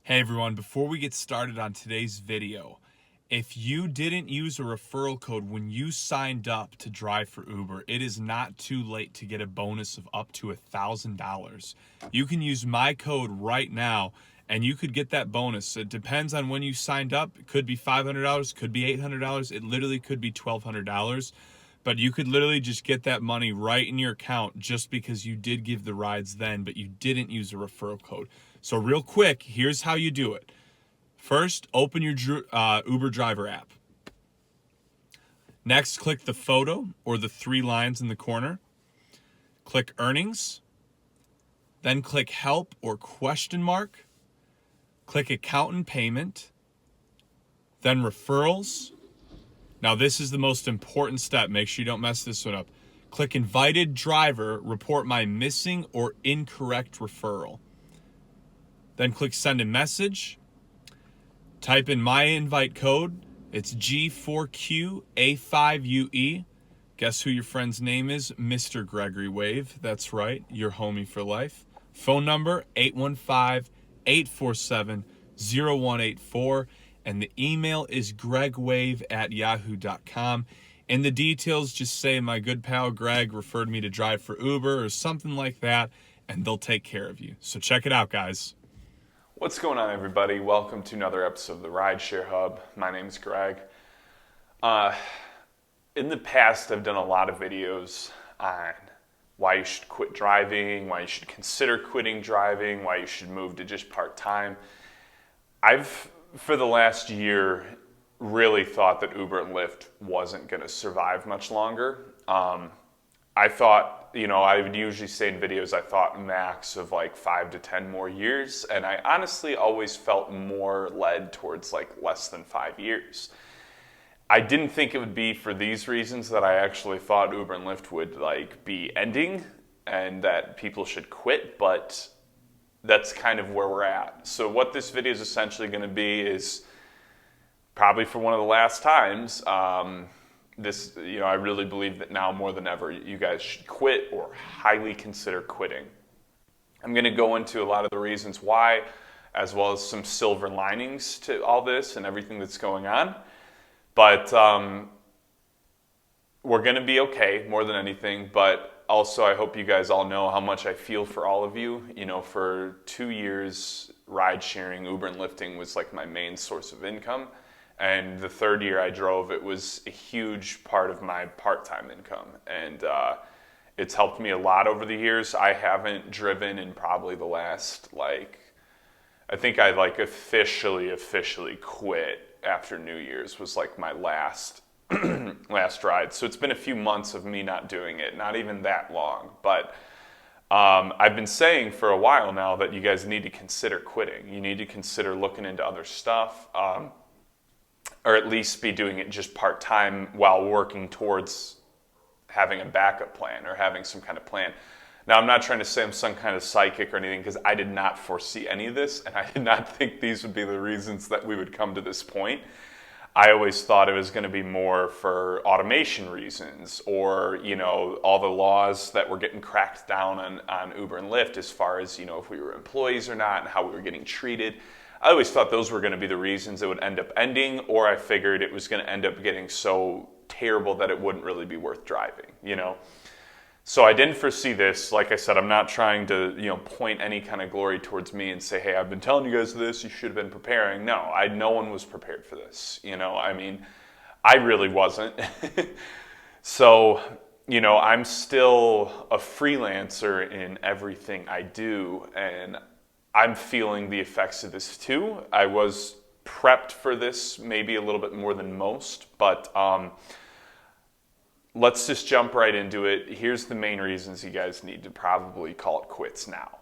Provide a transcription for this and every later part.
Hey everyone, before we get started on today's video, if you didn't use a referral code when you signed up to drive for Uber, it is not too late to get a bonus of up to $1,000. You can use my code right now and you could get that bonus. It depends on when you signed up. It could be $500, could be $800, it literally could be $1,200. But you could literally just get that money right in your account just because you did give the rides then, but you didn't use a referral code. So real quick, here's how you do it. First, open your Uber driver app. Next, click the photo or the 3 lines in the corner. Click earnings. Then click help or question mark. Click account and payment. Then referrals. Now this is the most important step. Make sure you don't mess this one up. Click invited driver, report my missing or incorrect referral. Then click send a message. Type in my invite code. It's G4QA5UE. Guess who your friend's name is? Mr. Gregory Wave. That's right, your homie for life. Phone number 815-847-0184. And the email is gregwave@yahoo.com. In the details, just say my good pal Greg referred me to drive for Uber or something like that, and they'll take care of you. So check it out, guys. What's going on, everybody? Welcome to another episode of the Rideshare Hub. My name is Greg. In the past, I've done a lot of videos on why you should quit driving, why you should consider quitting driving, why you should move to just part-time. I've, for the last year, really thought that Uber and Lyft wasn't going to survive much longer. I thought, I would usually say in videos, I thought max of like 5 to 10 more years. And I honestly always felt more led towards like less than 5 years. I didn't think it would be for these reasons that I actually thought Uber and Lyft would like be ending and that people should quit, but that's kind of where we're at. So what this video is essentially going to be is probably for one of the last times, I really believe that now more than ever, you guys should quit or highly consider quitting. I'm going to go into a lot of the reasons why, as well as some silver linings to all this and everything that's going on. But we're going to be okay more than anything. But also, I hope you guys all know how much I feel for all of you. For 2 years, ride sharing, Uber and Lyfting was like my main source of income. And the 3rd year I drove, it was a huge part of my part-time income. And it's helped me a lot over the years. I haven't driven in probably the last, I think I officially quit after New Year's was like my last ride. So it's been a few months of me not doing it, not even that long. But I've been saying for a while now that you guys need to consider quitting. You need to consider looking into other stuff. Or at least be doing it just part-time while working towards having a backup plan or having some kind of plan. Now, I'm not trying to say I'm some kind of psychic or anything because I did not foresee any of this and I did not think these would be the reasons that we would come to this point. I always thought it was going to be more for automation reasons or, all the laws that were getting cracked down on Uber and Lyft as far as, if we were employees or not and how we were getting treated. I always thought those were going to be the reasons it would end up ending, or I figured it was going to end up getting so terrible that it wouldn't really be worth driving, So I didn't foresee this. Like I said, I'm not trying to, point any kind of glory towards me and say, hey, I've been telling you guys this, you should have been preparing. No, no one was prepared for this, I really wasn't. So, I'm still a freelancer in everything I do, and I'm feeling the effects of this too. I was prepped for this maybe a little bit more than most, but let's just jump right into it. Here's the main reasons you guys need to probably call it quits now.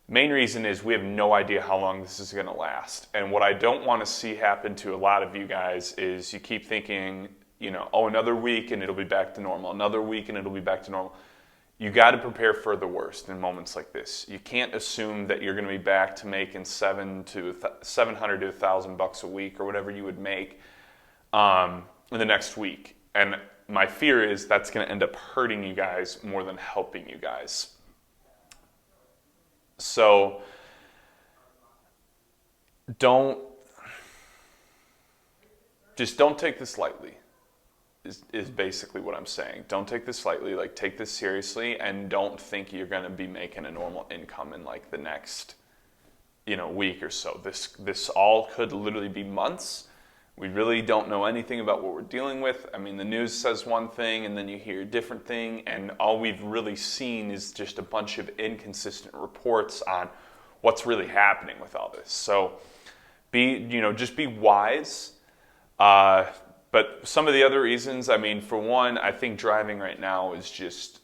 Main reason is we have no idea how long this is going to last. And what I don't want to see happen to a lot of you guys is you keep thinking, another week and it'll be back to normal. Another week and it'll be back to normal. You got to prepare for the worst in moments like this. You can't assume that you're going to be back to making $700 to $1,000 a week or whatever you would make in the next week. And my fear is that's going to end up hurting you guys more than helping you guys. So don't don't take this lightly. Is basically what I'm saying. Don't take this lightly. Like, take this seriously, and don't think you're going to be making a normal income in like the next, week or so. This all could literally be months. We really don't know anything about what we're dealing with. I mean, the news says one thing, and then you hear a different thing, and all we've really seen is just a bunch of inconsistent reports on what's really happening with all this. So, just be wise. But some of the other reasons, I mean, for one, I think driving right now is just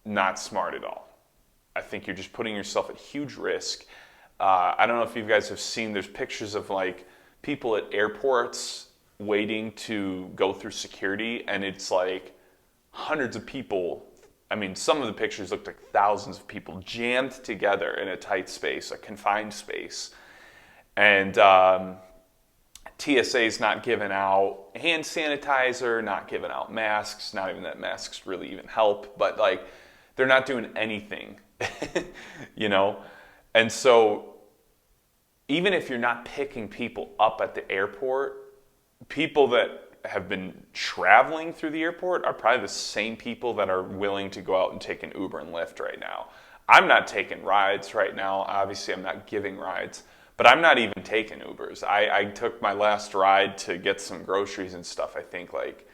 not smart at all. I think you're just putting yourself at huge risk. I don't know if you guys have seen, there's pictures of like people at airports waiting to go through security, and it's like hundreds of people. I mean, some of the pictures looked like thousands of people jammed together in a tight space, a confined space. And TSA's not giving out hand sanitizer, not giving out masks, not even that masks really even help, but like they're not doing anything, And so even if you're not picking people up at the airport, people that have been traveling through the airport are probably the same people that are willing to go out and take an Uber and Lyft right now. I'm not taking rides right now. Obviously, I'm not giving rides. But I'm not even taking Ubers. I took my last ride to get some groceries and stuff, I think like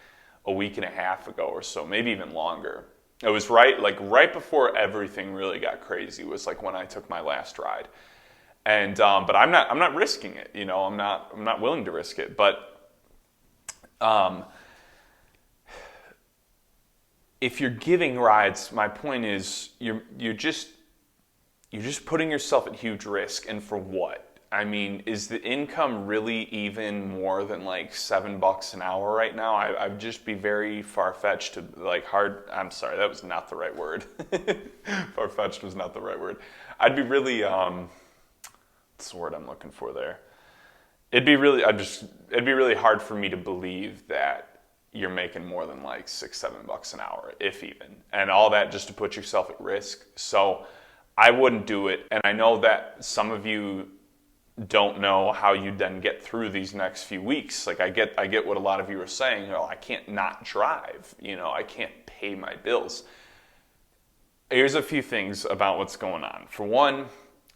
a week and a half ago or so, maybe even longer. It was right before everything really got crazy was like when I took my last ride. And but I'm not risking it, I'm not willing to risk it. But if you're giving rides, my point is you're just putting yourself at huge risk, and for what? I mean, is the income really even more than like $7 an hour right now? I'd just be very far-fetched to I'm sorry, that was not the right word. Far-fetched was not the right word. I'd be really, what's the word I'm looking for there? It'd be really hard for me to believe that you're making more than like $6-7 an hour, if even. And all that just to put yourself at risk. So I wouldn't do it. And I know that some of you don't know how you then get through these next few weeks. Like I get what a lot of you are saying. I can't not drive. I can't pay my bills. Here's a few things about what's going on. For one,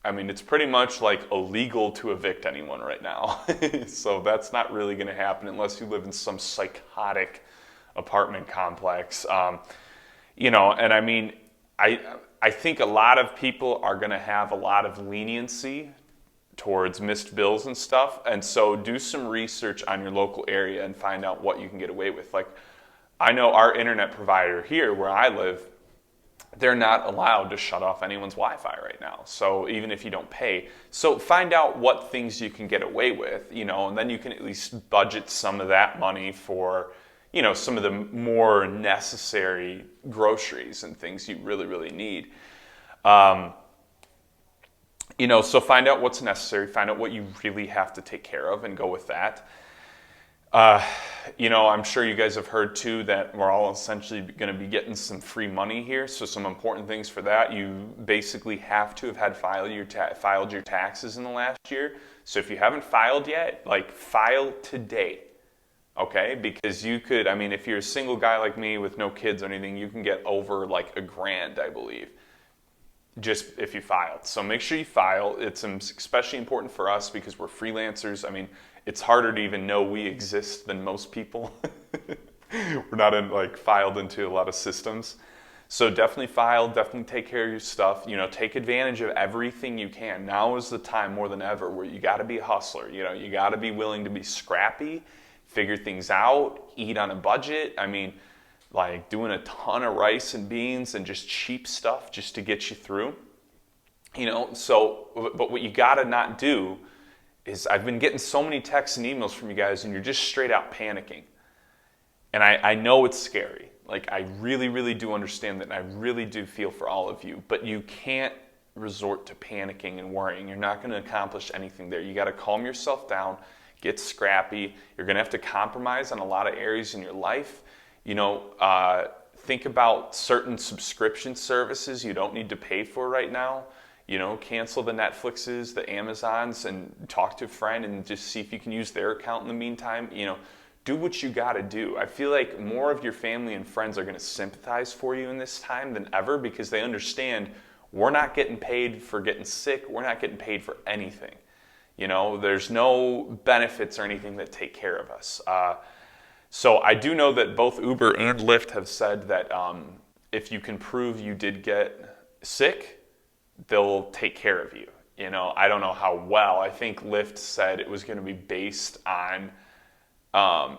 I mean, it's pretty much like illegal to evict anyone right now. So that's not really going to happen unless you live in some psychotic apartment complex. And I mean, I think a lot of people are going to have a lot of leniency towards missed bills and stuff. And so do some research on your local area and find out what you can get away with. Like, I know our internet provider here where I live, they're not allowed to shut off anyone's Wi-Fi right now. So even if you don't pay, so find out what things you can get away with, and then you can at least budget some of that money for, some of the more necessary groceries and things you really, really need. So find out what's necessary, find out what you really have to take care of and go with that. I'm sure you guys have heard too that we're all essentially going to be getting some free money here. So some important things for that, you basically have to have had filed your taxes in the last year. So if you haven't filed yet, file today. Okay, because you could, if you're a single guy like me with no kids or anything, you can get over $1,000, I believe, just if you filed. So make sure you file. It's especially important for us because we're freelancers. It's harder to even know we exist than most people. We're not filed into a lot of systems. So definitely file, definitely take care of your stuff. Take advantage of everything you can. Now is the time more than ever where you got to be a hustler. You got to be willing to be scrappy, figure things out, eat on a budget. Doing a ton of rice and beans and just cheap stuff just to get you through. But what you gotta not do is, I've been getting so many texts and emails from you guys and you're just straight out panicking. And I know it's scary. I really, really do understand that, and I really do feel for all of you, but you can't resort to panicking and worrying. You're not gonna accomplish anything there. You gotta calm yourself down, get scrappy. You're gonna have to compromise on a lot of areas in your life. Think about certain subscription services you don't need to pay for right now. You know, cancel the Netflixes, the Amazons, and talk to a friend and just see if you can use their account in the meantime. You know, do what you got to do. I feel like more of your family and friends are going to sympathize for you in this time than ever, because they understand we're not getting paid for getting sick. We're not getting paid for anything. You know, there's no benefits or anything that take care of us. So I do know that both Uber and Lyft have said that if you can prove you did get sick, they'll take care of you. You know, I don't know how well. I think Lyft said it was going to be based on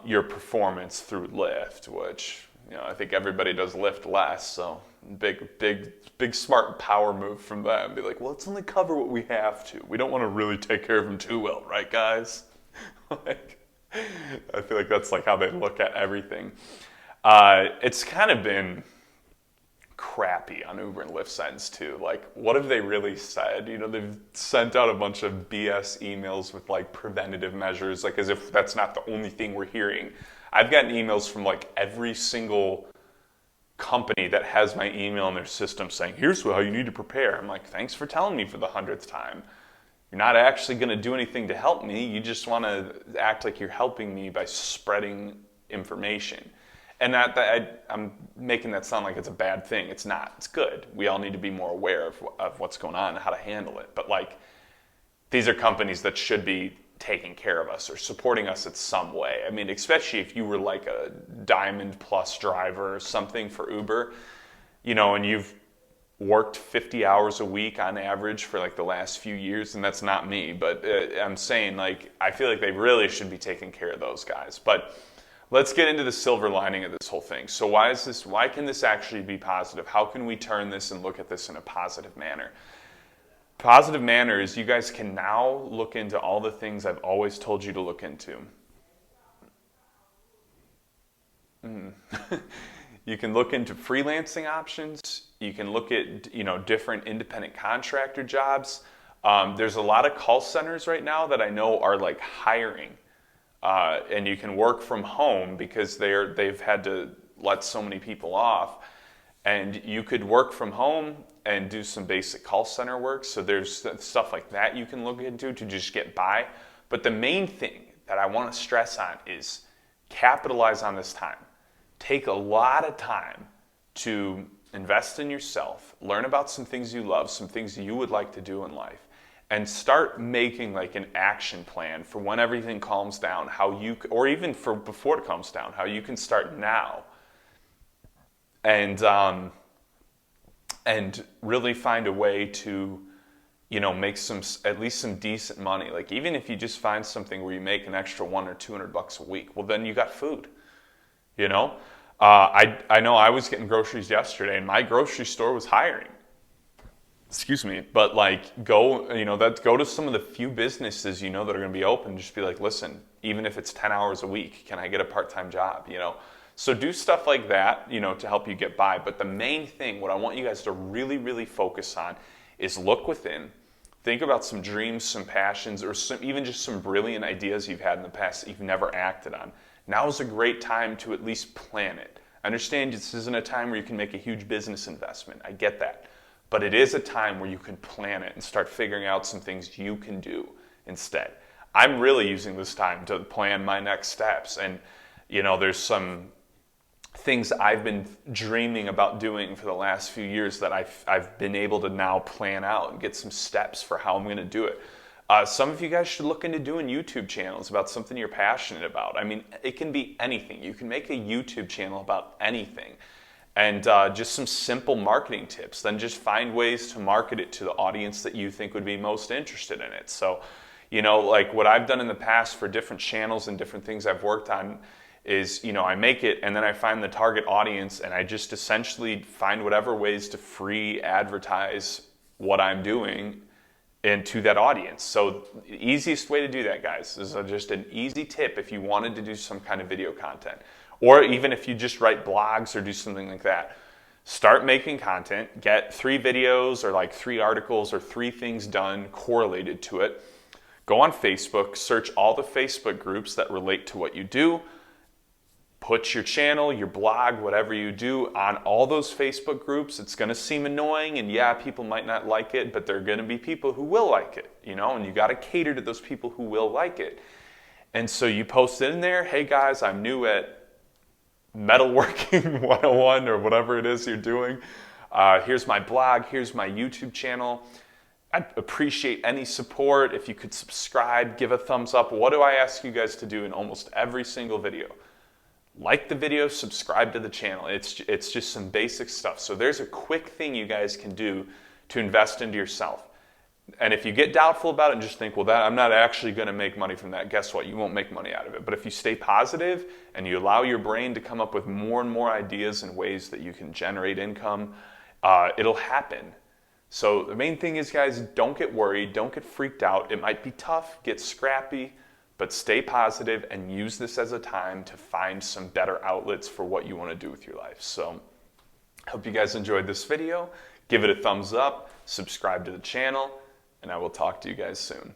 your performance through Lyft, which, you know, I think everybody does Lyft less. So big smart power move from them. Be like, well, let's only cover what we have to. We don't want to really take care of them too well, right, guys? Like, I feel like that's like how they look at everything. It's kind of been crappy on Uber and Lyft's ends too. Like, what have they really said? You know, they've sent out a bunch of BS emails with like preventative measures, like as if that's not the only thing we're hearing. I've gotten emails from like every single company that has my email in their system saying, here's how you need to prepare. I'm like, thanks for telling me for the 100th time. You're not actually going to do anything to help me. You just want to act like you're helping me by spreading information. And I'm making that sound like it's a bad thing. It's not. It's good. We all need to be more aware of what's going on and how to handle it. But like, these are companies that should be taking care of us or supporting us in some way. I mean, especially if you were like a Diamond Plus driver or something for Uber, you know, and you've worked 50 hours a week on average for like the last few years, and that's not me, but I'm saying, like, I feel like they really should be taking care of those guys. But let's get into the silver lining of this whole thing. So why can this actually be positive? How can we turn this and look at this in a positive manner? Positive manner is you guys can now look into all the things I've always told you to look into. You can look into freelancing options. You can look at, you know, different independent contractor jobs. There's a lot of call centers right now that I know are like hiring. And you can work from home because they've had to let so many people off. And you could work from home and do some basic call center work. So there's stuff like that you can look into to just get by. But the main thing that I want to stress on is capitalize on this time. Take a lot of time to invest in yourself, learn about some things you love, some things you would like to do in life, and start making like an action plan for when everything calms down, or even for before it calms down, how you can start now. And really find a way to, you know, make at least some decent money. Like, even if you just find something where you make an extra $100 or $200 a week, well, then you got food, you know? I know I was getting groceries yesterday and my grocery store was hiring. Excuse me, but like, go to some of the few businesses, you know, that are going to be open. Just be like, listen, even if it's 10 hours a week, can I get a part-time job, you know? So do stuff like that, you know, to help you get by. But the main thing, what I want you guys to really, really focus on is look within. Think about some dreams, some passions, or even just some brilliant ideas you've had in the past that you've never acted on. Now is a great time to at least plan it. I understand this isn't a time where you can make a huge business investment. I get that. But it is a time where you can plan it and start figuring out some things you can do instead. I'm really using this time to plan my next steps. And, you know, there's some things I've been dreaming about doing for the last few years that I've been able to now plan out and get some steps for how I'm going to do it. Some of you guys should look into doing YouTube channels about something you're passionate about. I mean, it can be anything. You can make a YouTube channel about anything. And just some simple marketing tips. Then just find ways to market it to the audience that you think would be most interested in it. So, you know, like what I've done in the past for different channels and different things I've worked on is, you know, I make it and then I find the target audience and I just essentially find whatever ways to free advertise what I'm doing and to that audience. So the easiest way to do that, guys, is just an easy tip if you wanted to do some kind of video content. Or even if you just write blogs or do something like that. Start making content, get 3 videos or like 3 articles or 3 things done correlated to it. Go on Facebook, search all the Facebook groups that relate to what you do. put your channel, your blog, whatever you do on all those Facebook groups. It's going to seem annoying, and yeah, people might not like it, but there are going to be people who will like it, you know, and you got to cater to those people who will like it. And so you post it in there, hey guys, I'm new at metalworking 101 or whatever it is you're doing. Here's my blog, here's my YouTube channel. I'd appreciate any support. If you could subscribe, give a thumbs up. What do I ask you guys to do in almost every single video? Like the video, subscribe to the channel. It's just some basic stuff. So there's a quick thing you guys can do to invest into yourself. And if you get doubtful about it and just think, well, I'm not actually going to make money from that, guess what? You won't make money out of it. But if you stay positive and you allow your brain to come up with more and more ideas and ways that you can generate income, it'll happen. So the main thing is, guys, don't get worried. Don't get freaked out. It might be tough. Get scrappy. But stay positive and use this as a time to find some better outlets for what you want to do with your life. So I hope you guys enjoyed this video. Give it a thumbs up, subscribe to the channel, and I will talk to you guys soon.